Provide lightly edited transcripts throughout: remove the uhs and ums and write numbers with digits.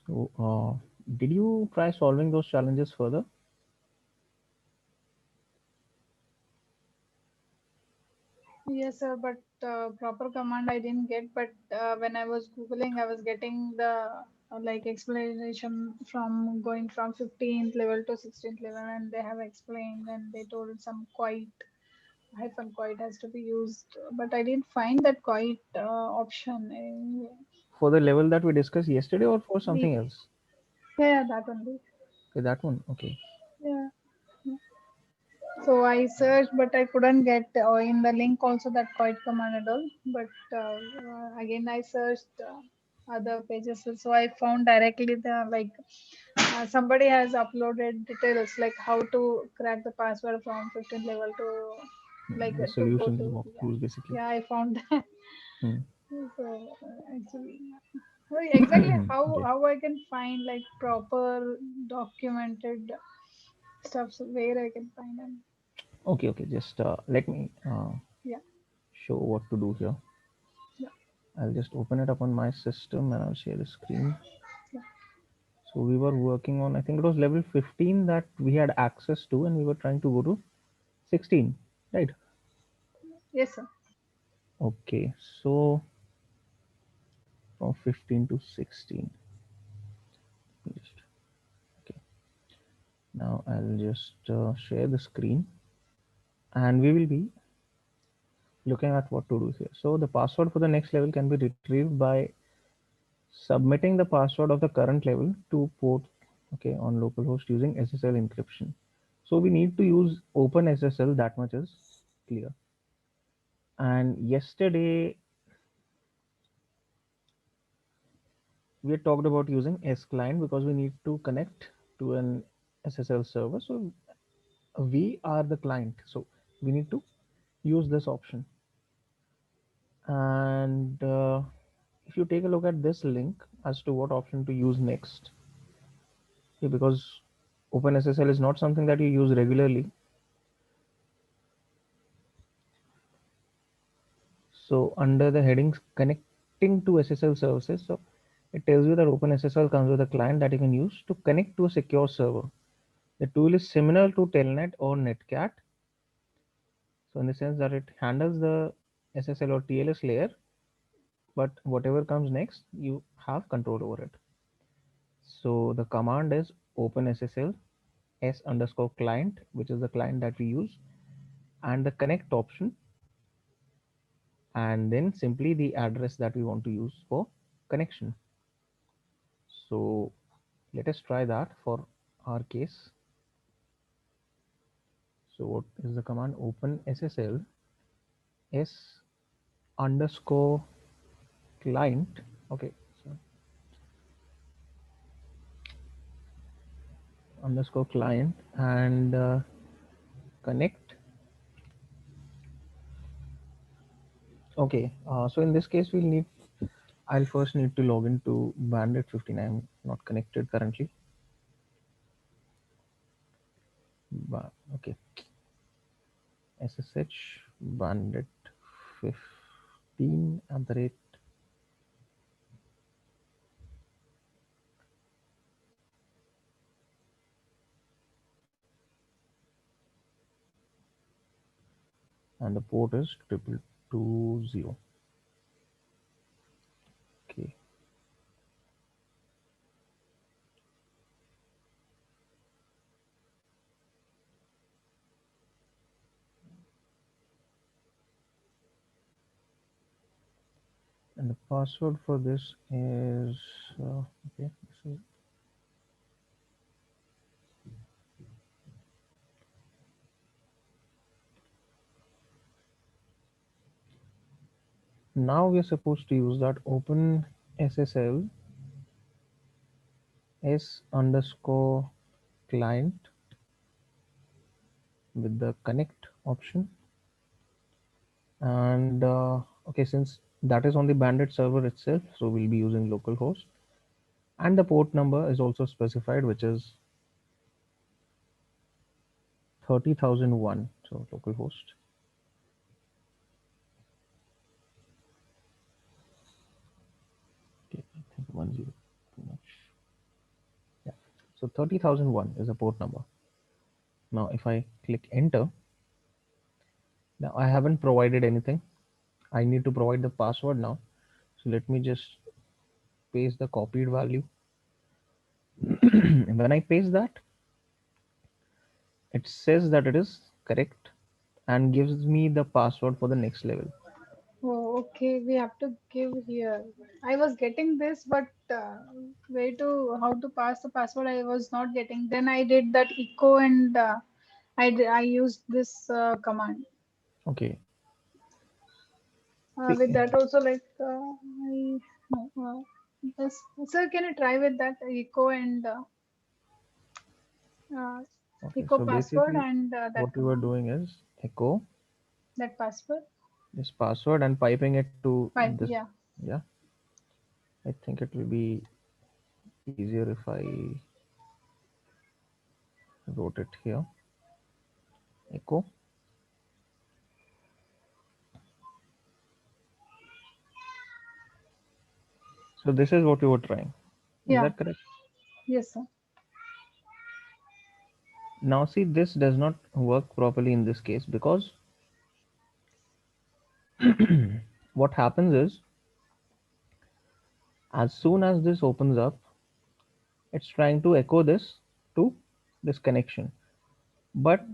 So, did you try solving those challenges further? Yes, sir, but proper command I didn't get. But when I was googling, I was getting the like explanation from going from 15th level to 16th level, and they have explained and they told some quite hyphen quite has to be used, but I didn't find that quite option. For the level that we discussed yesterday or for something We else? Yeah, that only. Okay, that one. Okay. Yeah. So I searched, but I couldn't get in the link also that quite command and all. But again, I searched other pages, so I found directly the like somebody has uploaded details like how to crack the password from 15th level to like The to go solutions to walkthroughs basically. yeah, I found that. Hmm. So actually, exactly Okay. how I can find like proper documented stuff so where I can find them. Okay. Okay. Just let me Yeah, show what to do here. yeah, I'll just open it up on my system and I'll share the screen. yeah. So we were working on, I think it was level 15 that we had access to, and we were trying to go to 16, right? Yes, sir. Okay. So from 15 to 16. Just, okay. Now I'll just share the screen and we will be looking at what to do here. So the password for the next level can be retrieved by submitting the password of the current level to port, okay, on localhost using SSL encryption. So we need to use OpenSSL, that much is clear. And yesterday we had talked about using S client because we need to connect to an SSL server. So we are the client. So we need to use this option. And if you take a look at this link as to what option to use next, okay, because OpenSSL is not something that you use regularly. So under the headings connecting to SSL services, so it tells you that OpenSSL comes with a client that you can use to connect to a secure server. The tool is similar to Telnet or Netcat. So in the sense that it handles the SSL or TLS layer, but whatever comes next, you have control over it. So the command is OpenSSL s underscore client, which is the client that we use, and the connect option, and then simply the address that we want to use for connection. So let us try that for our case. So what is the command? OpenSSL s underscore client. Okay, so underscore client and connect. Okay, so in this case we'll need, I'll first need to log into Bandit 15. I'm not connected currently. Okay, SSH Bandit 15 at the rate. And the port is 2220. Okay, and the password for this is okay. This is, now we are supposed to use that Open SSL s underscore client with the connect option. And okay, since that is on the Bandit server itself, so we'll be using localhost, and the port number is also specified, which is 30,001. So localhost. Okay, I think 10 too much. So 30,001 is the port number. Now if I click enter, now I haven't provided anything. I need to provide the password now. So let me just paste the copied value. And when I paste that, it says that it is correct and gives me the password for the next level. Oh, okay. We have to give here. I was getting this, but way to how to pass the password, I was not getting. Then I did that echo and I used this command. Okay. See, With that also, like I no, yes. Sir, can you try with that echo and uh, okay. echo So password basically, and that what we were command, doing is echo that password? this password and piping it to Five, this. yeah. Yeah, I think it will be easier if I wrote it here. Echo. So this is what you were trying. Is Yeah. that correct? Yes, sir. Now see, this does not work properly in this case because what happens is as soon as this opens up, it's trying to echo this to this connection. But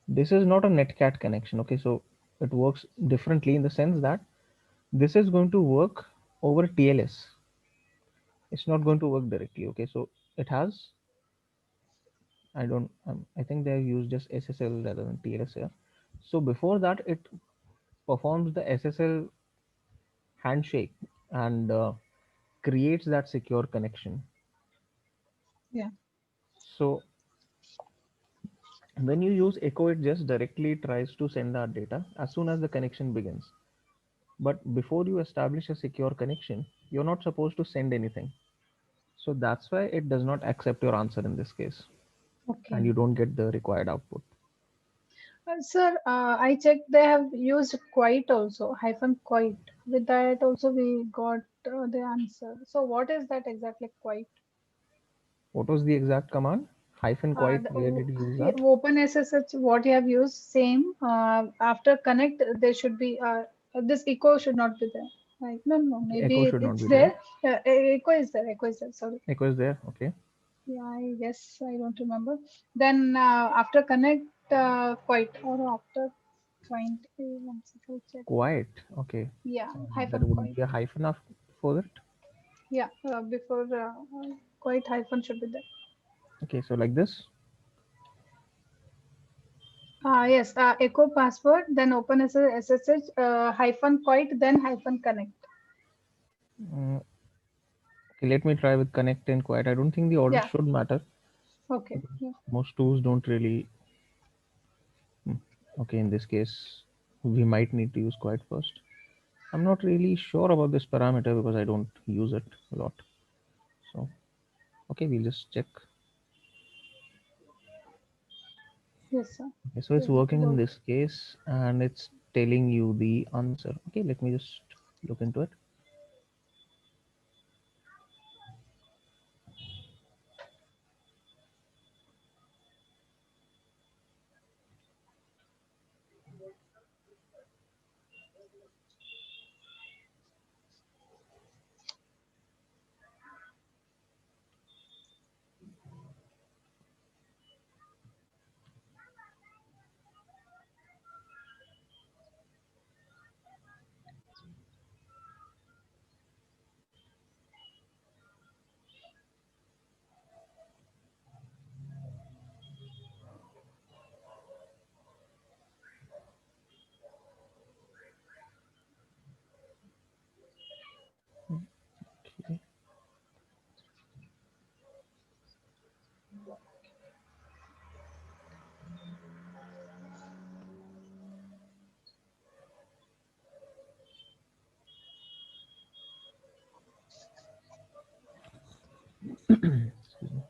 this is not a netcat connection. Okay, so it works differently in the sense that this is going to work over TLS. It's not going to work directly. Okay, so it has, I don't, I think they have used just SSL rather than TLS here. So before that, it performs the SSL handshake and creates that secure connection. Yeah. So when you use echo, it just directly tries to send that data as soon as the connection begins. But before you establish a secure connection, you're not supposed to send anything. So that's why it does not accept your answer in this case, and Okay. you don't get the required output. Sir, I checked they have used quite also, hyphen quite. With that also we got the answer. So what is that exactly quite? What was the exact command? Hyphen quite, where did you use that? OpenSSH, what you have used, same. After connect, there should be, this echo should not be there. Like, no, no, Okay, maybe echo should not it's be there. there. Echo is there, echo is there, sorry. Echo is there. Okay. Yeah, I guess I don't remember. Then after connect, quite, or after 20, one second, check. Quiet. Okay. Yeah, There hyphen would quite. be a hyphen for it. Yeah, before quite hyphen should be there. Okay, so like this. Yes, echo password, then open SSH, hyphen quite, then hyphen connect. Mm, okay, let me try with connect and quiet. I don't think the order Yeah, should matter okay. because Yeah. most tools don't really. Hmm, okay, in this case, we might need to use quiet first. I'm not really sure about this parameter because I don't use it a lot. So, okay, we'll just check. Yes, sir. Okay, so it's Yes, it working in will. this case and it's telling you the answer. Okay, let me just look into it. Okay. Excuse me.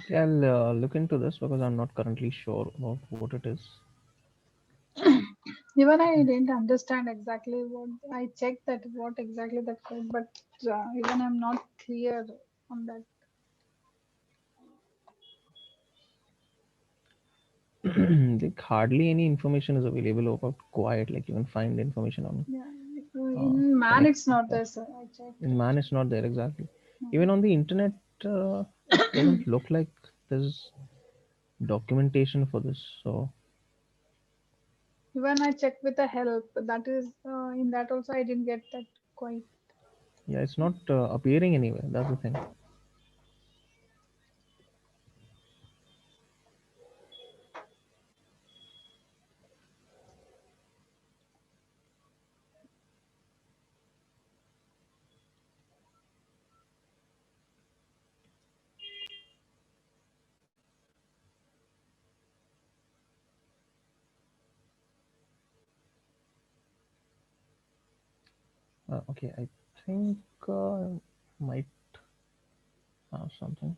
Okay, I'll look into this because I'm not currently sure about what it is. Even I didn't understand exactly what I checked that what exactly that code, but even I'm not clear on that. Like hardly any information is available about Quiet. Like you can find information on Yeah, uh, in man connect it's not stuff. there, sir. I checked. In man, it's not there exactly. No. Even on the internet, it doesn't look like there's documentation for this. So Even I checked with the help. That is in that also I didn't get that quite. yeah, it's not appearing anywhere. That's the thing. Okay, I think might have something.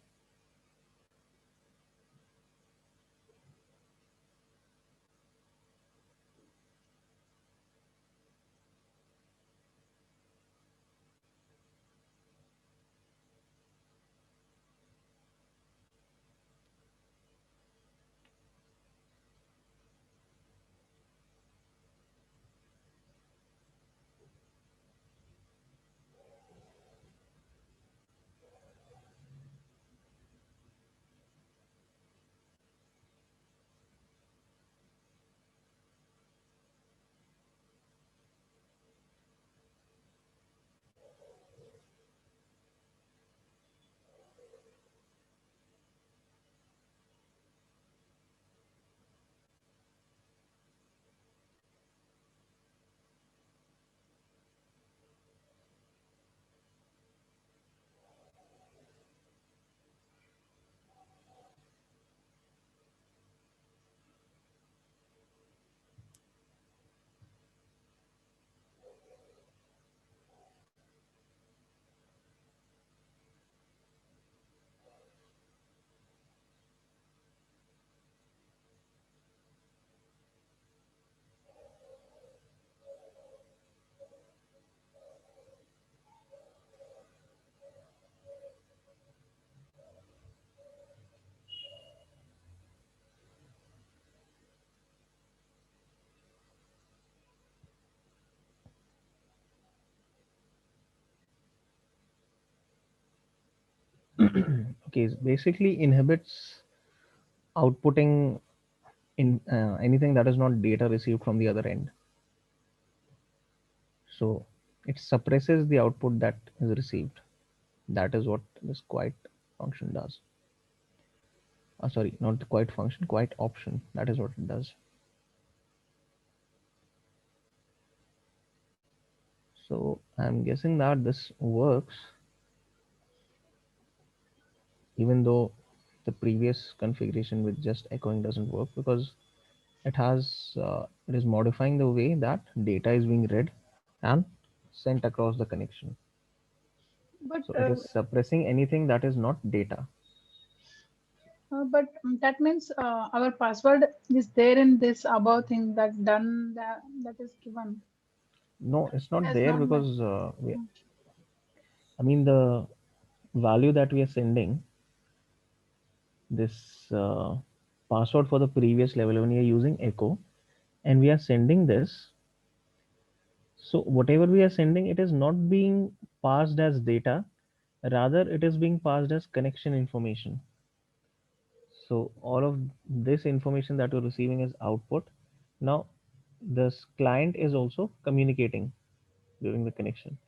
Okay, it basically inhibits outputting in anything that is not data received from the other end. So it suppresses the output that is received. That is what this quiet function does. Sorry, not the quiet function, quiet option. That is what it does. So I'm guessing that this works even though the previous configuration with just echoing doesn't work because it is modifying the way that data is being read and sent across the connection. But So it is suppressing anything that is not data. that means our password is there in this above thing that done that is given. No, it's not Has there not met. because I mean the value that we are sending this password for the previous level when we are using echo and we are sending this. So whatever we are sending, it is not being passed as data, rather it is being passed as connection information. So all of this information that you're receiving is output. Now this client is also communicating during the connection,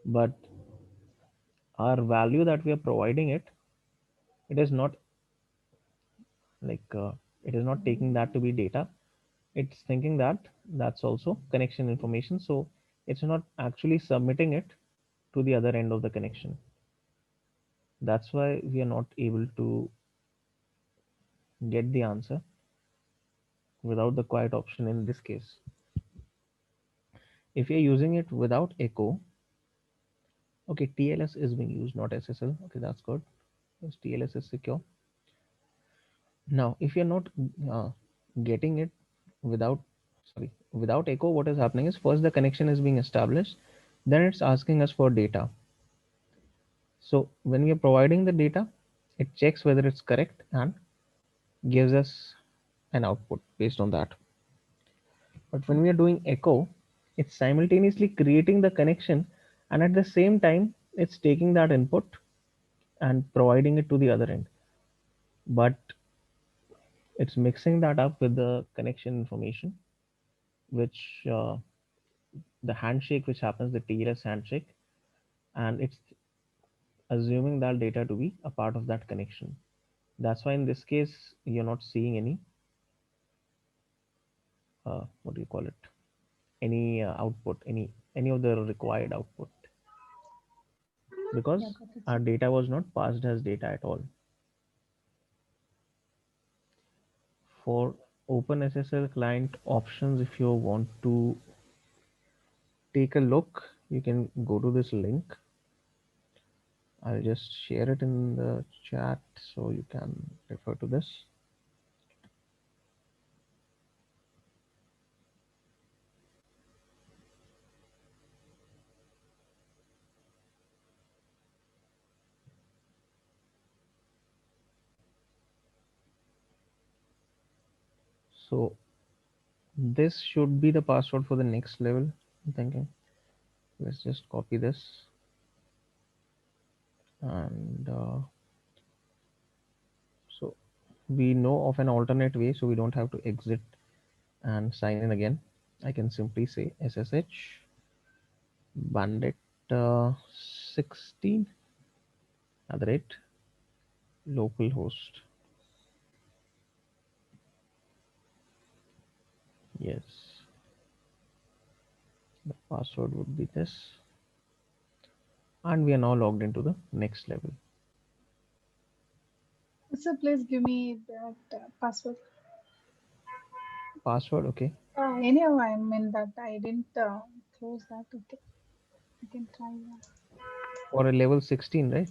but our value that we are providing it, it is not like it is not taking that to be data. It's thinking that that's also connection information. So it's not actually submitting it to the other end of the connection. That's why we are not able to get the answer without the quiet option in this case. If you're using it without echo, okay, TLS is being used, not SSL. Okay, that's good. Yes, TLS is secure. Now, if you're not uh, getting it without, sorry, without echo, what is happening is first the connection is being established, then it's asking us for data. So when we are providing the data, it checks whether it's correct and gives us an output based on that. But when we are doing echo, it's simultaneously creating the connection, and at the same time it's taking that input and providing it to the other end. But it's mixing that up with the connection information, which the handshake which happens, the TLS handshake, and it's assuming that data to be a part of that connection. That's why in this case you're not seeing any what do you call it, any output, any of the required output, Yeah, because got it, our sir. data was not passed as data at all. For OpenSSL client options, if you want to take a look, you can go to this link. I'll just share it in the chat so you can refer to this. So this should be the password for the next level, I'm thinking. Let's just copy this, and so we know of an alternate way, so we don't have to exit and sign in again. I can simply say SSH bandit 16 at the rate localhost. Yes, the password would be this, and we are now logged into the next level. Sir, please give me that password. Password, okay. Anyhow, I mean that I didn't close that. Okay, I can try. For a level 16, right?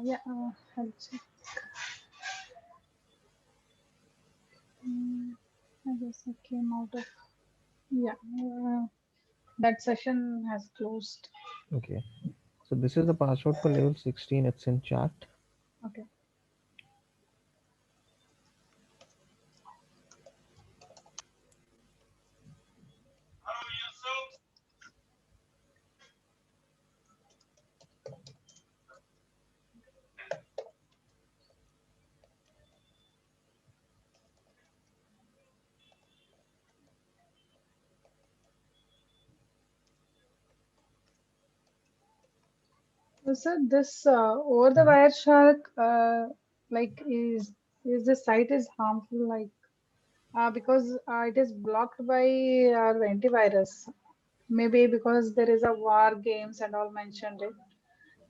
Yeah, I'll check. Mm, I guess I came out of. Yeah, that session has closed. Okay. So this is the password for level 16. It's in chat. Okay. So, sir, this over the Mhm. Wireshark, like is this site is harmful, like because it is blocked by our antivirus. Maybe because there is a war games and all mentioned it.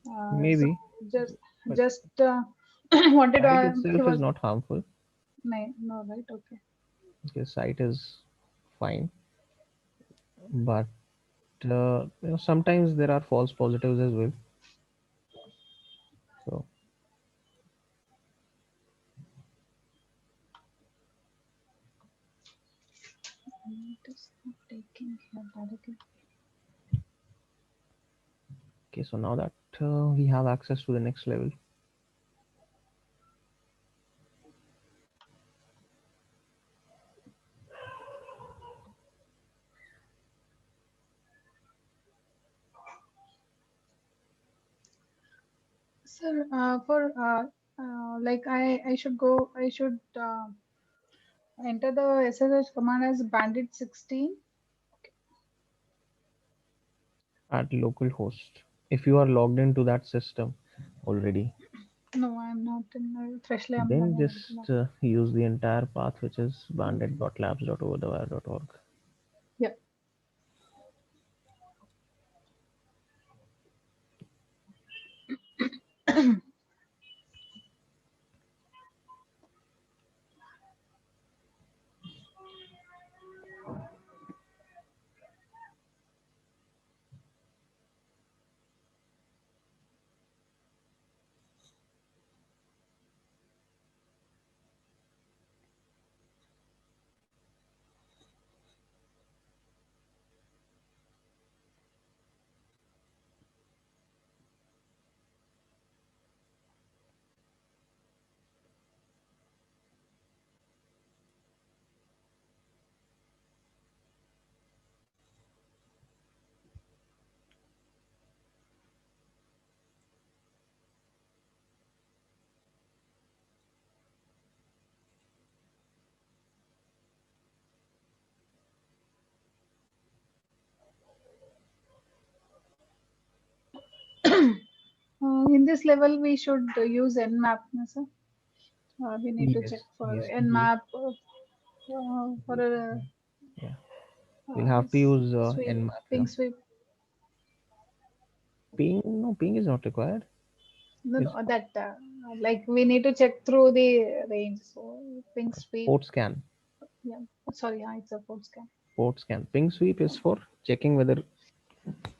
So Maybe, just but just wanted to site he itself is was not harmful. no, no, right, okay. Okay, site is fine, but sometimes there are false positives as well. So It is not taking here directly. okay, so now that we have access to the next level, Sir, for like I should go I should enter the SSH command as bandit 16. at localhost, if you are logged into that system already, No, I'm not in. Freshly, I'm then logging into just that. use the entire path, which is bandit.labs.overthewire.org. Yeah. this level, we should use Nmap, no, sir. We need to check Yes, for yes, Nmap for yeah. We'll have to use sweep, Nmap ping here. sweep. Ping, no, ping is not required. No, Is no, that like we need to check through the range. So ping sweep. port scan. Yeah. Sorry, yeah, it's a port scan. Port scan. Ping sweep is for checking whether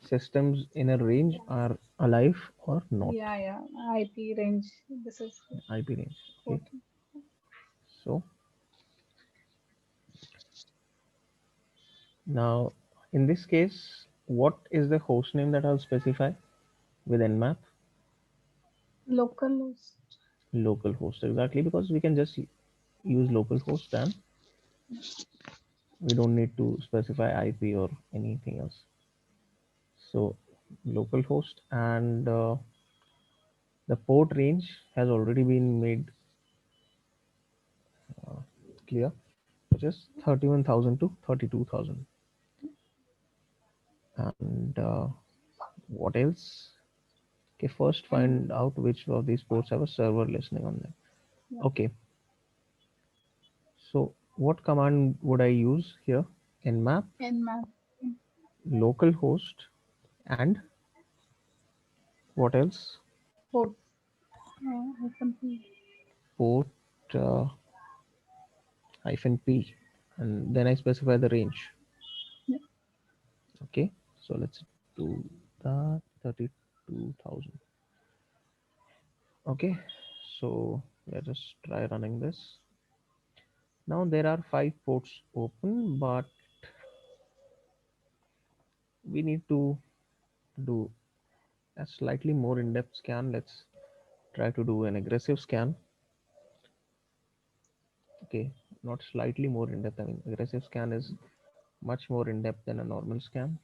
systems in a range are alive or not. Yeah, yeah. IP range. This is IP range. Okay. port. So now in this case, what is the host name that I'll specify with Nmap? Localhost. Localhost, exactly, because we can just use localhost and we don't need to specify IP or anything else. So localhost, and the port range has already been made clear, which is 31,000 to 32,000. And what else? Okay, first And find out which of these ports have a server listening on them. yeah, Okay, so what command would I use here? Nmap, Nmap. localhost, and what else? Port. Open P. Port uh, hyphen p, and then I specify the range. Yeah. Okay, so let's do that 32,000. Okay, so let us try running this. Now there are 5 ports open, but we need to do a slightly more in-depth scan. Let's try to do an aggressive scan. Okay, not slightly more in-depth. I mean, aggressive scan is much more in-depth than a normal scan.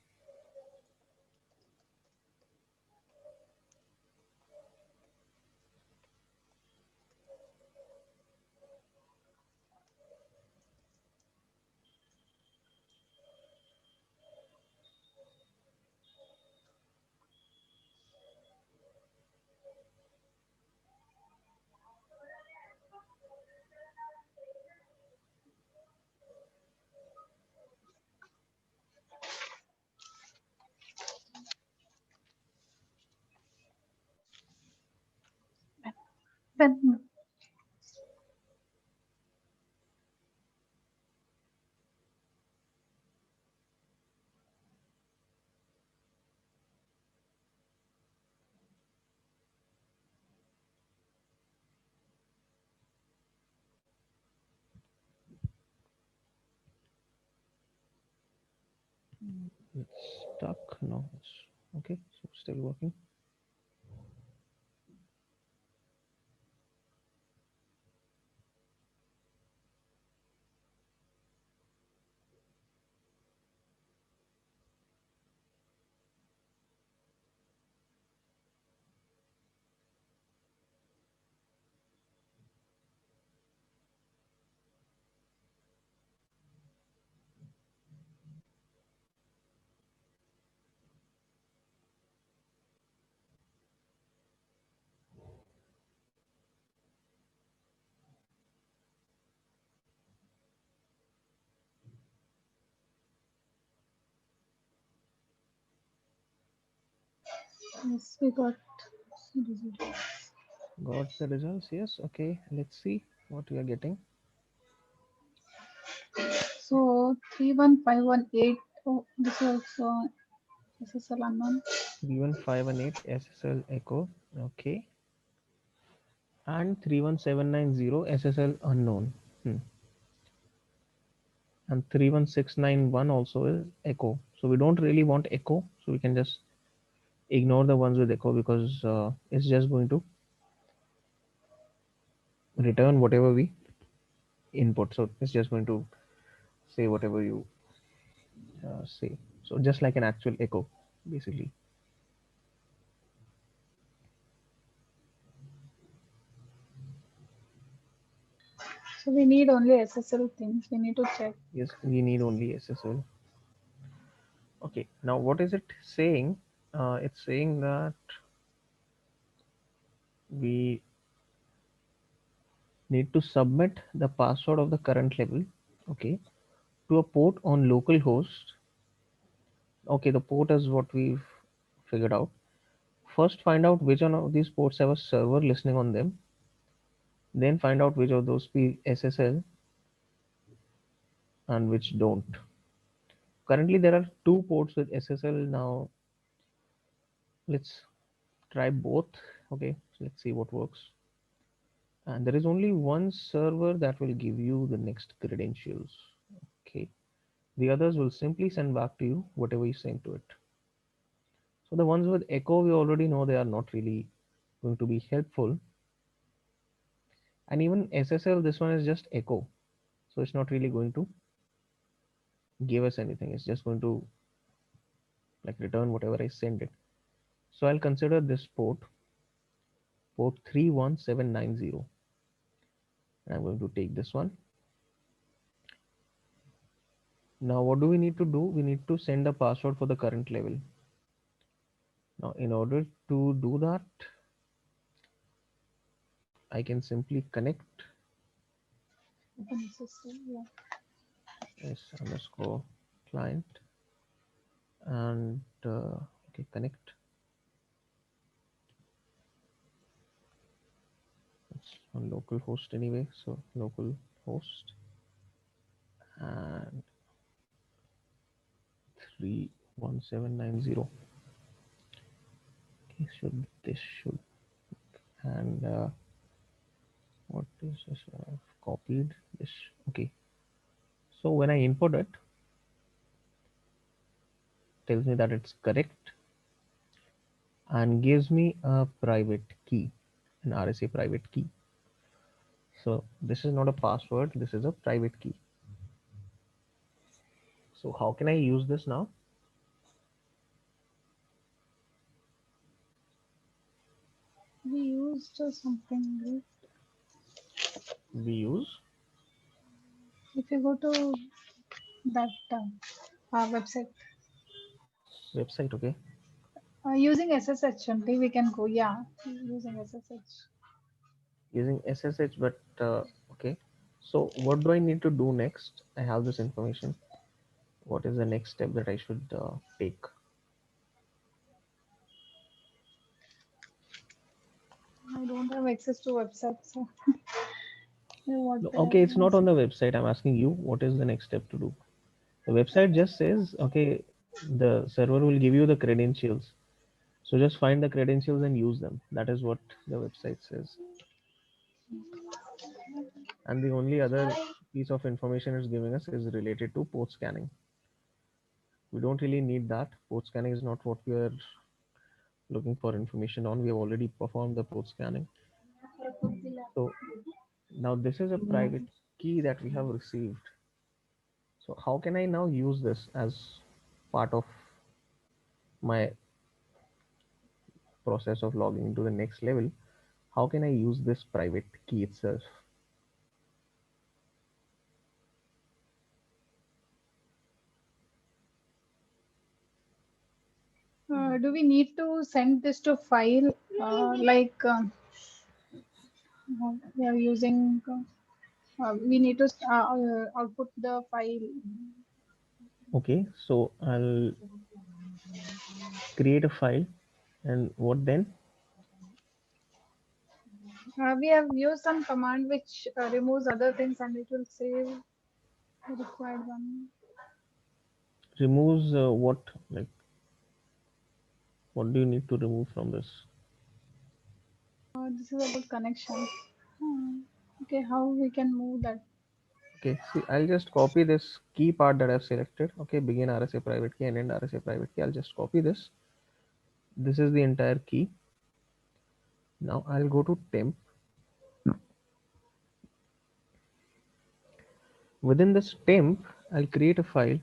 Then It's stuck. No, it's okay. So still working. yes, we got results. Got the results. Yes. Okay. Let's see what we are getting. So 31518. Oh, this is also SSL unknown. 31518 SSL echo. Okay. And 31790 SSL unknown. Hmm. And 31691 also is echo. So we don't really want echo. So we can just ignore the ones with echo, because it's just going to return whatever we input. So it's just going to say whatever you say. So just like an actual echo, basically. So we need only SSL things. We need to check. Yes, we need only SSL. Okay, now what is it saying? It's saying that we need to submit the password of the current level, okay, to a port on localhost. Okay, the port is what we've figured out. First, find out which one of these ports have a server listening on them. Then find out which of those be SSL and which don't. Currently, there are two ports with SSL. Now, let's try both. Okay, so let's see what works. And there is only one server that will give you the next credentials. Okay, the others will simply send back to you whatever you send to it. So the ones with echo, we already know they are not really going to be helpful. And even SSL, this one is just echo, so it's not really going to give us anything. It's just going to like return whatever I send it. So I'll consider this port 31790. And I'm going to take this one. Now what do we need to do? We need to send the password for the current level. Now in order to do that, I can simply connect Open system, yeah. s underscore client and okay, connect. It's on local host anyway, so local host and 31790. Okay, should this should and what is this? I've copied this. Okay, so when I input it, tells me that it's correct and gives me a private key, an RSA private key. So this is not a password, this is a private key. So how can I use this now? We used something, right? We use If you go to that website, website, okay, using SSH only, we can go. Yeah, using SSH. using SSH, but okay. So what do I need to do next? I have this information. What is the next step that I should take? I don't have access to website, so what No, they are okay, it's not on asking. the website. I'm asking you, what is the next step to do? The website just says, okay, the server will give you the credentials. So just find the credentials and use them. That is what the website says. And the only other piece of information it's giving us is related to port scanning. We don't really need that. Port scanning is not what we are looking for information on. We have already performed the port scanning. So now this is a private key that we have received. So how can I now use this as part of my process of logging into the next level? How can I use this private key itself? Do we need to send this to file we are using? We need to output the file. Okay, so I'll create a file and what then? We have used some command which removes other things and it will save the required one. Removes what? Like, what do you need to remove from this? This is about connection. Okay, how we can move that? Okay, see, I'll just copy this key part that I've selected. Okay, begin RSA private key and end RSA private key. I'll just copy this. This is the entire key. Now I'll go to temp. Within this temp, I'll create a file.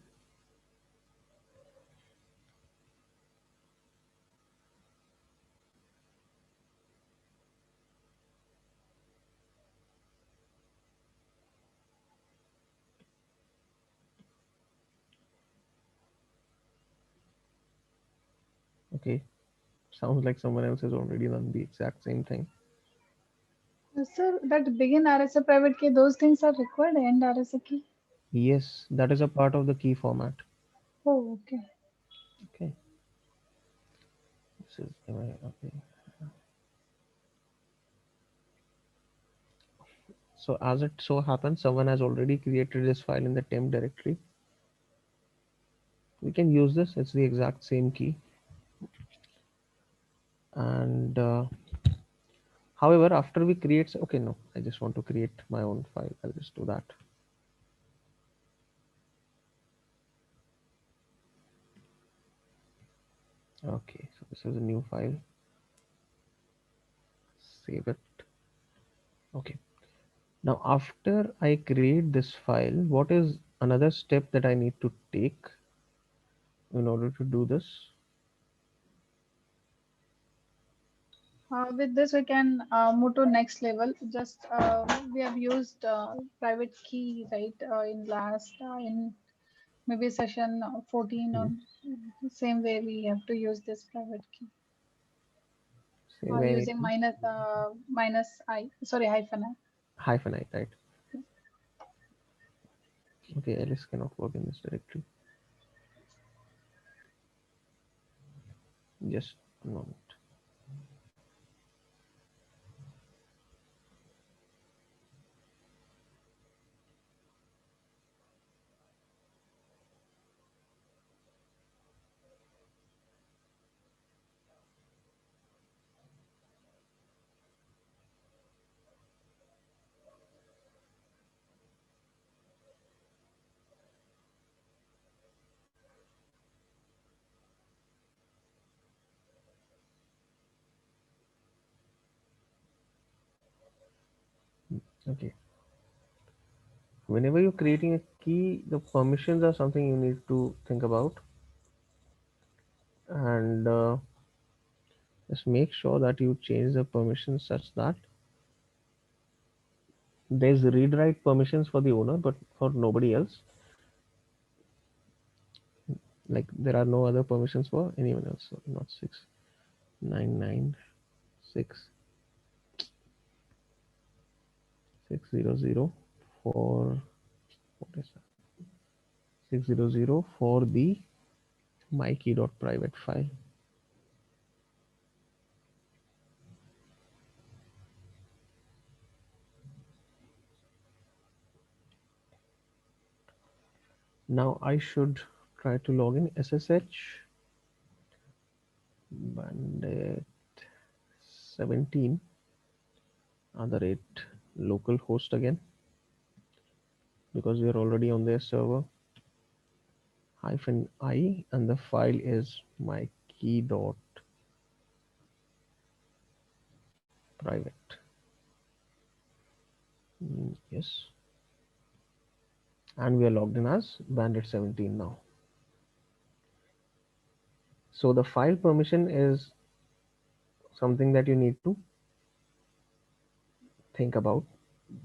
Okay, sounds like someone else has already done the exact same thing. Sir, that begin RSA private key, those things are required and RSA key. Yes, that is a part of the key format. Oh, okay. Okay, this is okay. So as it so happens, someone has already created this file in the temp directory. We can use this. It's the exact same key. And however, after we create, okay, no, I just want to create my own file. I'll just do that. Okay, so this is a new file. Save it. Okay. Now, after I create this file, what is another step that I need to take in order to do this? With this, we can move to next level. Just we have used private key, right? In last in maybe session 14 Hmm. or same way we have to use this private key. Same way I need Using to minus I, sorry, hyphen I. hyphen I, right? Okay, ls cannot work in this directory. Just a moment. Okay. Whenever you're creating a key, the permissions are something you need to think about, and just make sure that you change the permissions such that there's read write permissions for the owner, but for nobody else. Like there are no other permissions for anyone else. So not 6996600 for what is that? 600 for the mykey.private file. Now I should try to log in SSH bandit 17 other rate localhost again, because we are already on their server, hyphen I, and the file is mykey.private. Yes, and we are logged in as bandit 17 now. So the file permission is something that you need to think about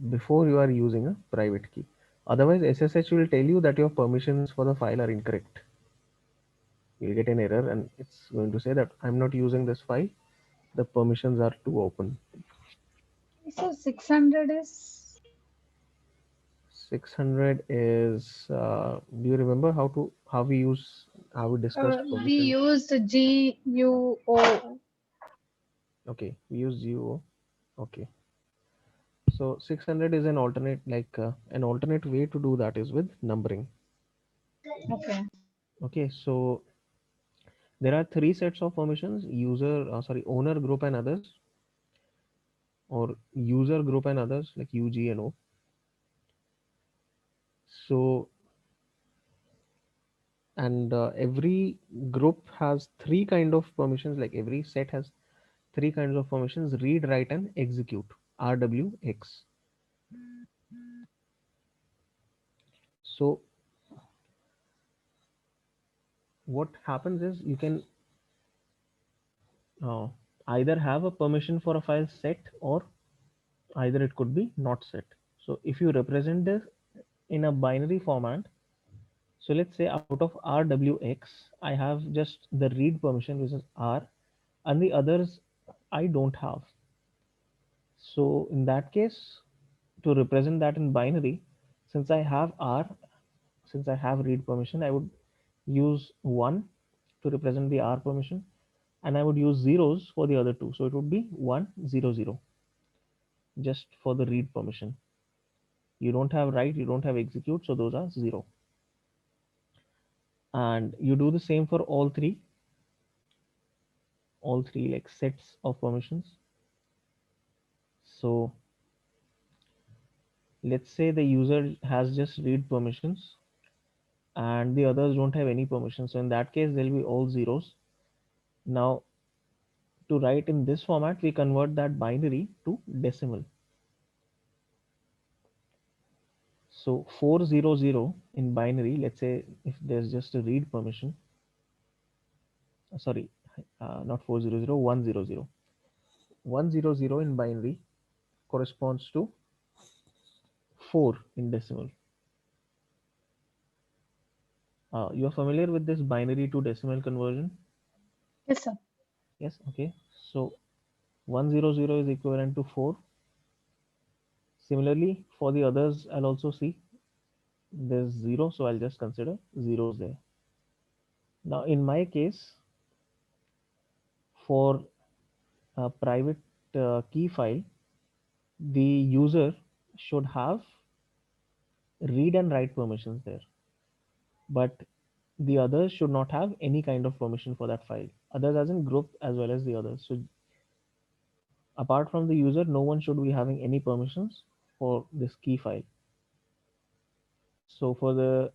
before you are using a private key. Otherwise, SSH will tell you that your permissions for the file are incorrect. You'll get an error and it's going to say that I'm not using this file. The permissions are too open. So 600 is 600 is, do you remember how we discussed we permissions? used GUO. Okay, we use GUO. Okay. So 600 is an alternate way to do that is with numbering. Okay. Okay, so there are three sets of permissions: owner group and others, or user group and others, like UG and O. So, and every group has three kind of permissions. Like every set has three kinds of permissions: read, write, and execute. RWX. So what happens is you can uh, either have a permission for a file set, or either it could be not set. So if you represent this in a binary format, so let's say out of RWX, I have just the read permission, which is R, and the others I don't have. So in that case, to represent that in binary, since I have R, since I have read permission, I would use 1 to represent the R permission, and I would use zeros for the other two. So it would be 1 0 0 just for the read permission. You don't have write, you don't have execute, so those are 0. And you do the same for all three like sets of permissions. So let's say the user has just read permissions and the others don't have any permission. So in that case, there'll be all zeros. Now, to write in this format, we convert that binary to decimal. So 400 in binary, let's say if there's just a read permission, sorry, not 400, 100. 100 in binary corresponds to 4 in decimal. You are familiar with this binary to decimal conversion? Yes, sir. Yes, okay. So 100 is equivalent to 4. Similarly, for the others, I'll also see there's 0, so I'll just consider zeros there. Now, in my case, for a private key file, the user should have read and write permissions there, but the others should not have any kind of permission for that file. Others as in group as well as the others. So, apart from the user, no one should be having any permissions for this key file. So for the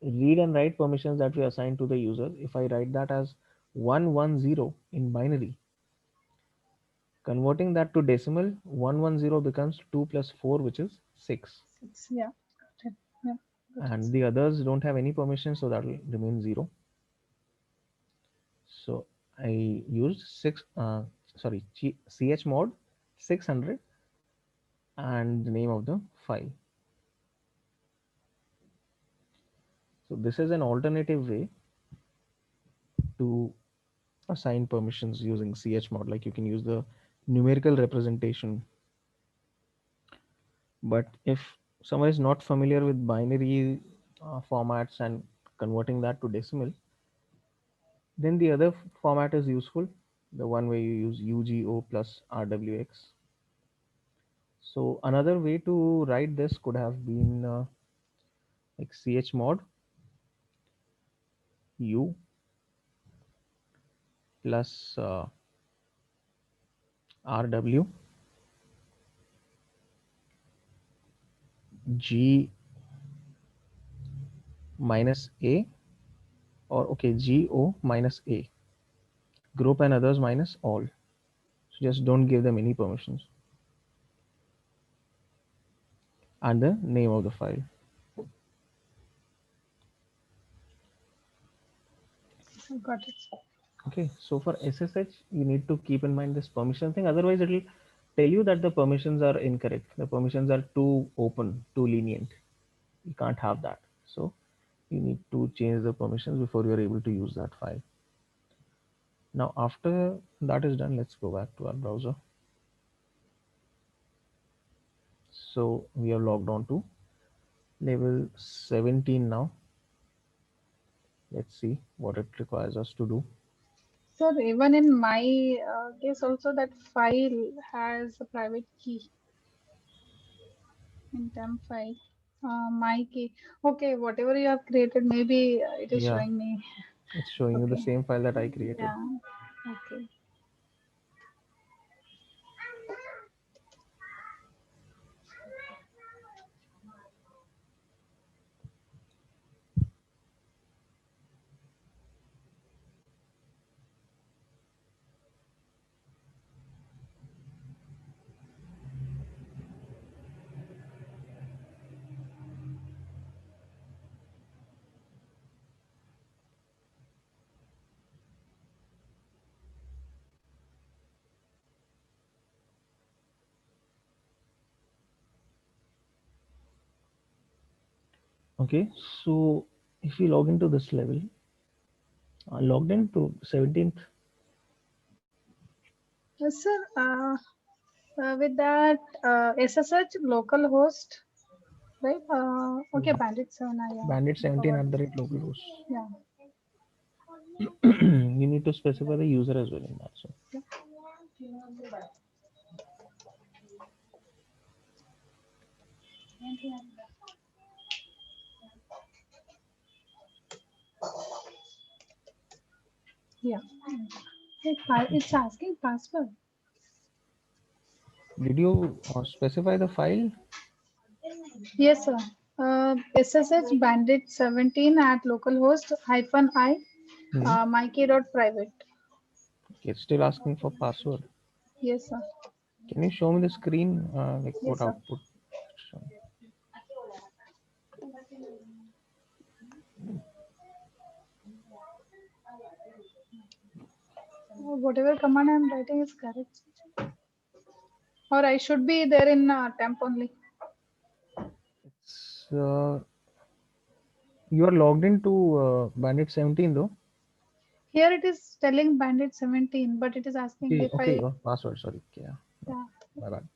read and write permissions that we assign to the user, if I write that as 110 in binary, converting that to decimal, 110 becomes 2 plus 4, which is 6. 6. Yeah. Got it. Yeah. Got it. And the others don't have any permission, so that will remain 0. So I used 6, sorry, chmod 600 and the name of the file. So this is an alternative way to assign permissions using chmod. Like you can use the numerical representation. But if someone is not familiar with binary formats and converting that to decimal, then the other format is useful, the one where you use UGO plus RWX. So another way to write this could have been like chmod u plus rw g minus a, or okay, go minus a, group and others minus all. So just don't give them any permissions, and the name of the file. Got it. Okay, so for SSH, you need to keep in mind this permission thing. Otherwise, it will tell you that the permissions are incorrect. The permissions are too open, too lenient. You can't have that. So you need to change the permissions before you're able to use that file. Now, after that is done, let's go back to our browser. So we have logged on to level 17 now. Let's see what it requires us to do. Sir, even in my case also that file has a private key in temp file. My key. Okay, whatever you have created, maybe it is Yeah, showing me. it's showing you the Okay. same file that I created. Yeah. Okay. Okay, so if you log into this level, logged into 17th. Yes, sir. With that, SSH localhost, right? Okay, Yeah. Bandit 7, yeah, Bandit I 17 forgot. at the rate localhost. Yeah. You need to specify the user as well in that. So Yeah. It's asking password. did you specify the file? Yes, sir. SSH bandit 17 at localhost hyphen I Hmm. mikey.private. It's still asking for password. Yes, sir. Can you show me the screen? Like what Yes, sir. output? So, Whatever command I'm writing is correct. Or I should be there in temp only. it's you are logged into Bandit 17 though. Here it is telling bandit 17, but it is asking Okay, if okay. I. Oh, password. Sorry. Yeah, no, Yeah. my bad.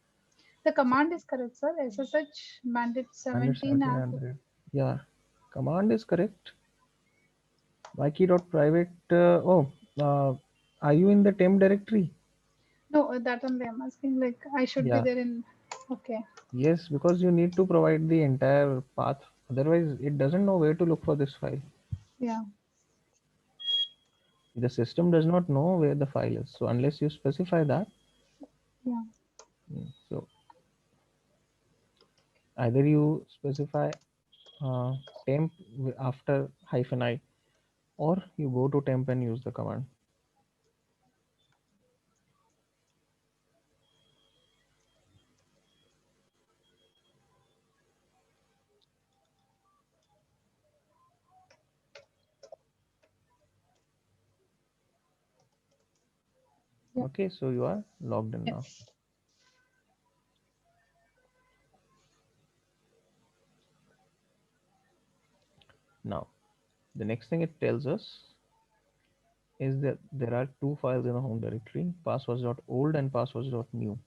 The So command is correct, sir. SSH bandit Bandit 17 17 at. at the rate. Yeah, command is correct. Mikey.private. Are you in the temp directory? No, that only I'm asking. Like I should be Yeah. there in. Okay. Yes, because you need to provide the entire path. Otherwise, it doesn't know where to look for this file. Yeah. The system does not know where the file is. So unless you specify that, Yeah. so either you specify temp after hyphen I, or you go to temp and use the command. Yeah. Okay, so you are logged in now. Yes. Now, the next thing it tells us is that there are two files in the home directory, passwords.old and passwords.new.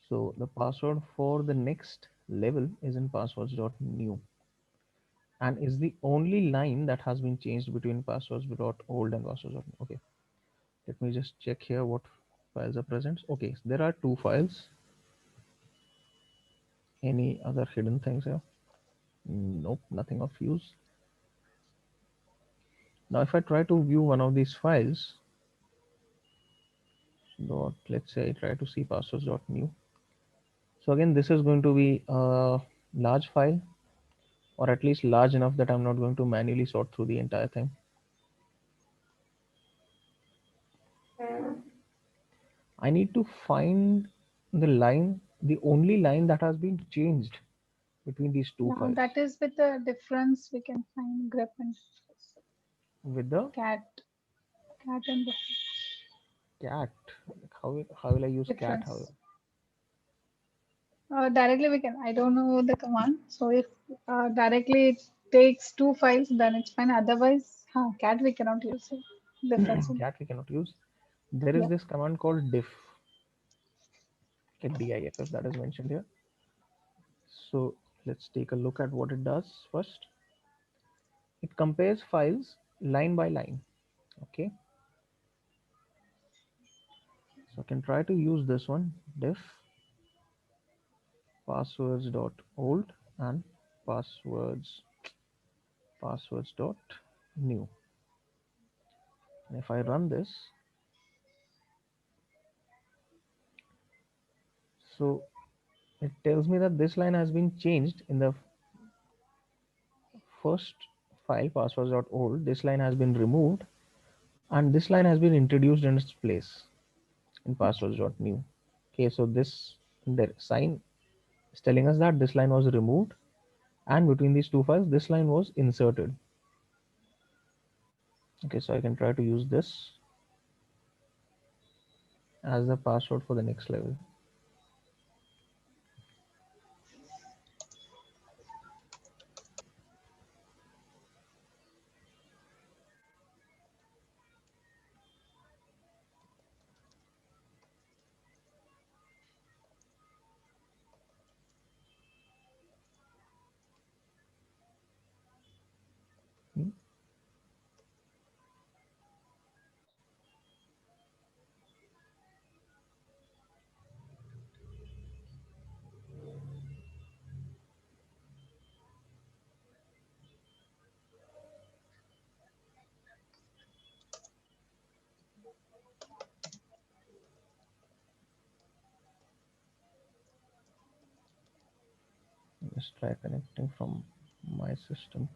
So the password for the next level is in passwords.new and is the only line that has been changed between passwords.old and passwords.new. Okay, let me just check here what files are present. Okay, so there are two files. Any other hidden things here? Nope, nothing of use. Now, if I try to view one of these files, let's say I try to see passwords.new. So again, this is going to be a large file, or at least large enough that I'm not going to manually sort through the entire thing. I need to find the line, the only line that has been changed between these two Yeah. files. That is with the difference we can find grep and With the cat. Cat and cat, how will I use cat? How difference. Directly we can. I don't know the command. So if directly it takes two files, then it's fine. Otherwise, cat we cannot use it. Difference. cat we cannot use. There is Yeah. this command called diff, like diff that is mentioned here. So let's take a look at what it does first. It compares files line by line. Okay, so I can try to use this one, diff passwords.old and passwords.new. And if I run this, so it tells me that this line has been changed in the first file passwords.old. This line has been removed and this line has been introduced in its place in passwords.new. Okay, so this the sign is telling us that this line was removed and between these two files this line was inserted. Okay, so I can try to use this as the password for the next level. just try connecting from my system.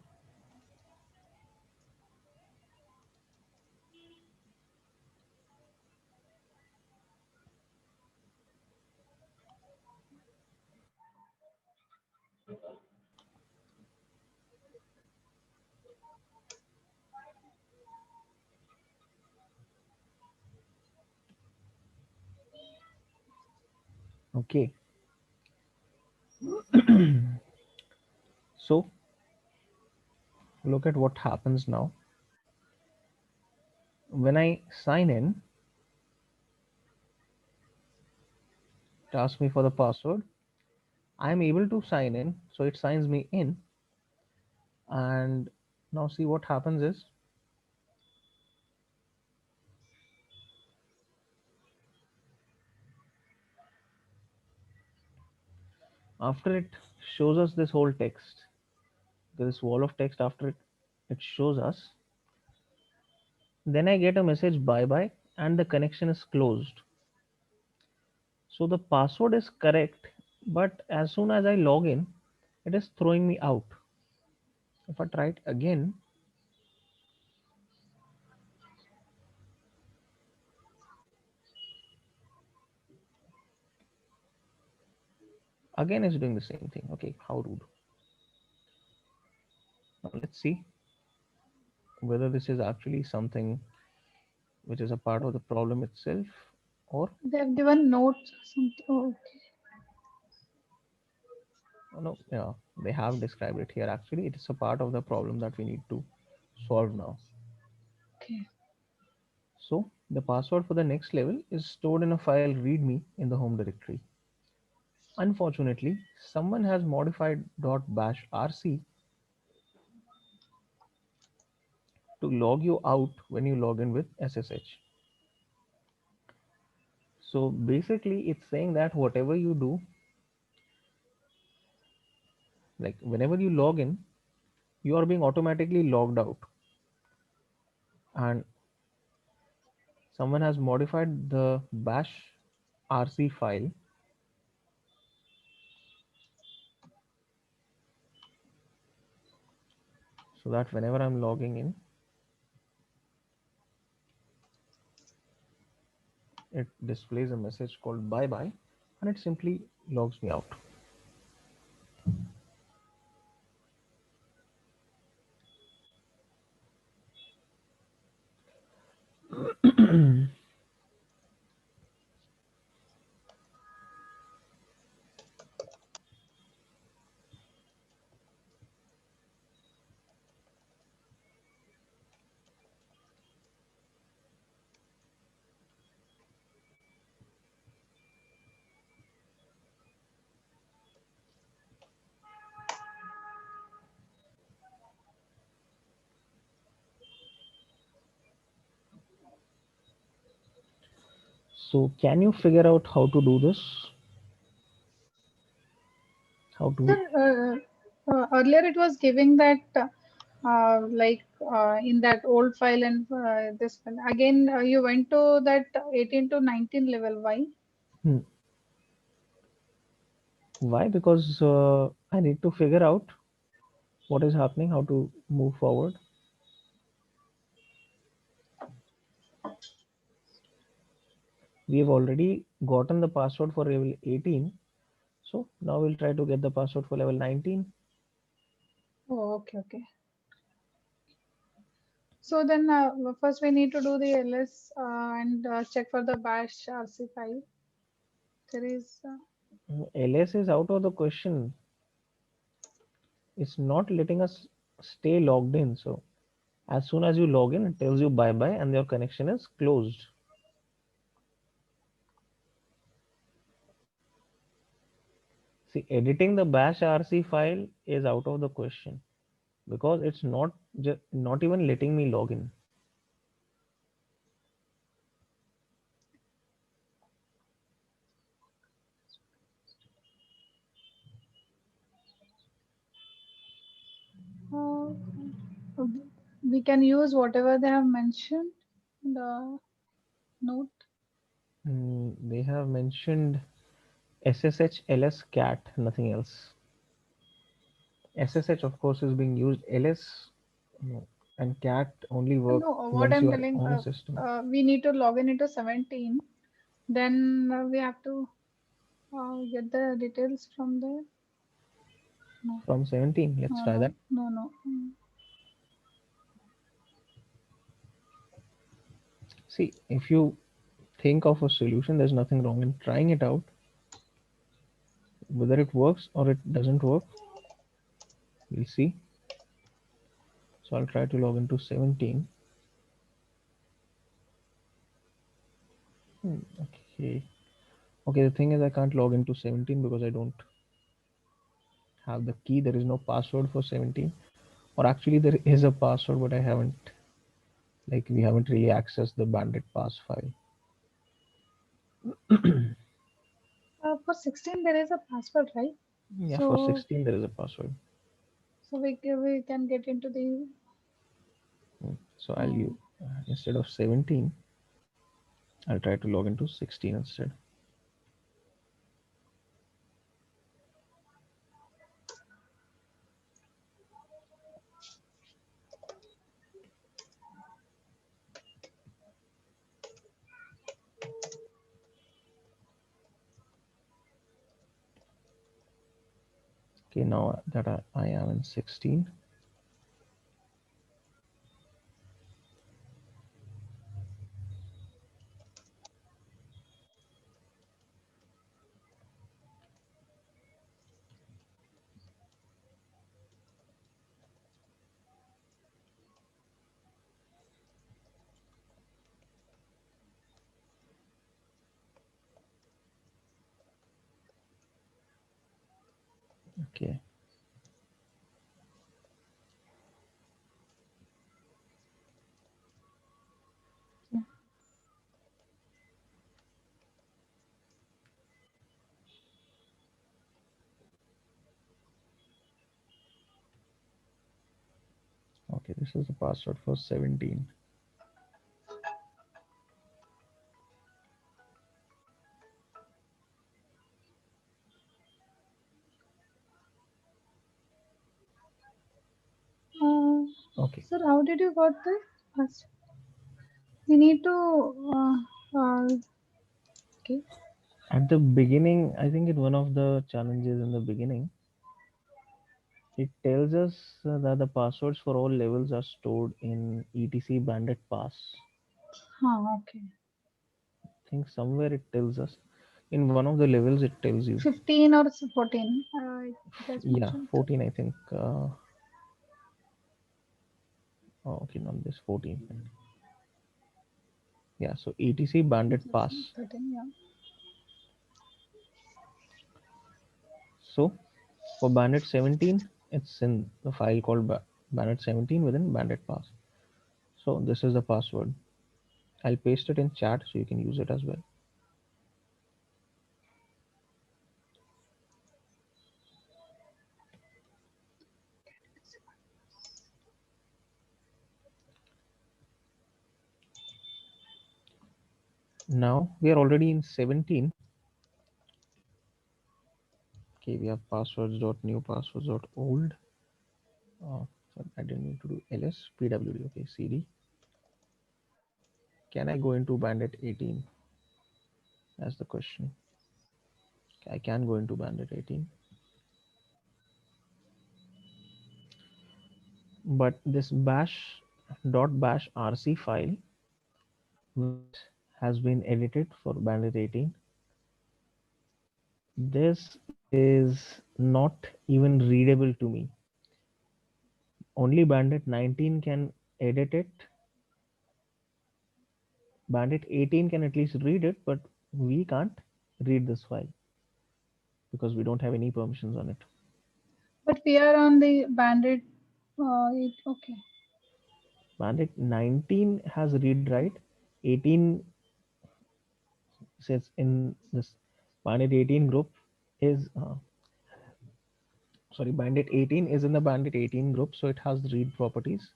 Okay. So look at what happens now. When I sign in, it asks me for the password. I am able to sign in, so it signs me in. And now see what happens is, after it shows us this whole text, this wall of text after it shows us, then I get a message bye bye and the connection is closed. So the password is correct, but as soon as I log in, it is throwing me out. If I try it again, again it's doing the same thing. Okay, how rude. Now let's see whether this is actually something which is a part of the problem itself, or They have given notes or something. Oh, oh no, yeah, they have described it here. Actually, it is a part of the problem that we need to solve now. okay. So the password for the next level is stored in a file readme in the home directory. Unfortunately, someone has modified .bash rc to log you out when you log in with SSH. So basically, it's saying that whatever you do, like whenever you log in, you are being automatically logged out, and someone has modified the bash rc file so that whenever I'm logging in, it displays a message called bye bye and it simply logs me out. So can you figure out how to do this? How Sir, to earlier it was giving that like in that old file and this file. Again, you went to that 18 to 19 level. Why? hmm, why? Because I need to figure out what is happening, how to move forward. We have already gotten the password for level 18, so now we'll try to get the password for level 19. Oh, okay, okay. So then first we need to do the ls and check for the bash rc file. There is LS is out of the question. It's not letting us stay logged in. So as soon as you log in, it tells you bye bye and your connection is closed. See, editing the bash rc file is out of the question because it's not even letting me log in. uh, we can use whatever they have mentioned in the note. They have mentioned SSH ls cat, nothing else. SSH, of course, is being used. LS no, and cat only work No, what once I'm you are telling, on a system. we need to log in into 17. Then we have to get the details from there. No, From 17, let's no, try no, that. no, no. See, if you think of a solution, there's nothing wrong in trying it out. Whether it works or it doesn't work, we'll see. So I'll try to log into 17. Okay. Okay, the thing is I can't log into 17 because I don't have the key. There is no password for 17. Or actually there is a password, but I haven't, like we haven't really accessed the bandit pass file. For 16, there is a password, right? Yeah, for So, 16 there is a password. we can get into the. So I'll use, Um, instead of 17, I'll try to log into 16 instead. Okay, now that I am in 16. Okay. yeah. Okay, this is the password for 17. Uh, Okay. Sir, how did you got this? We need to. Okay. At the beginning, I think in one of the challenges in the beginning, it tells us that the passwords for all levels are stored in etc bandit pass. Okay. I think somewhere it tells us in one of the levels it tells you. 15 or 14. It has Yeah, mentioned. 14 I think. Oh, okay, not this 14. Yeah, so etc bandit pass. 13, yeah. So for bandit 17, it's in the file called bandit 17 within bandit pass. So this is the password. I'll paste it in chat so you can use it as well. Now we are already in 17. Okay, we have passwords dot new passwords dot old. Sorry, I didn't need to do ls pwd. Okay, cd. Can I go into bandit 18? That's the question. I can go into bandit 18, but this bash rc file, which has been edited for bandit 18, this is not even readable to me. Only bandit 19 can edit it. Bandit 18 can at least read it, but we can't read this file because we don't have any permissions on it. But we are on the bandit. Okay. Bandit 19 has read write. 18 says in this bandit 18 group is sorry, bandit 18 is in the bandit 18 group, so it has read properties,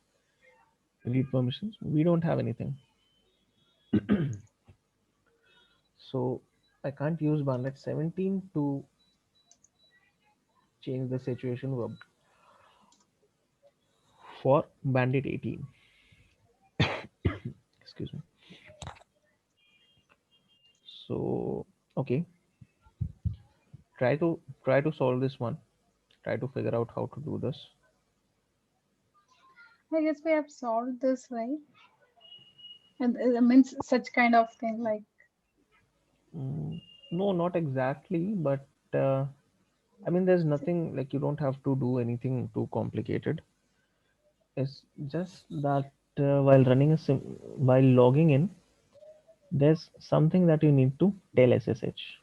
read permissions. We don't have anything. So I can't use bandit 17 to change the situation verb. for Bandit 18. Excuse me. So okay, try to solve this one. Try to figure out how to do this. I guess we have solved this, right? And it means such kind of thing, like Mm, no, not exactly, but I mean, there's nothing like you don't have to do anything too complicated. It's just that while logging in, there's something that you need to tell SSH.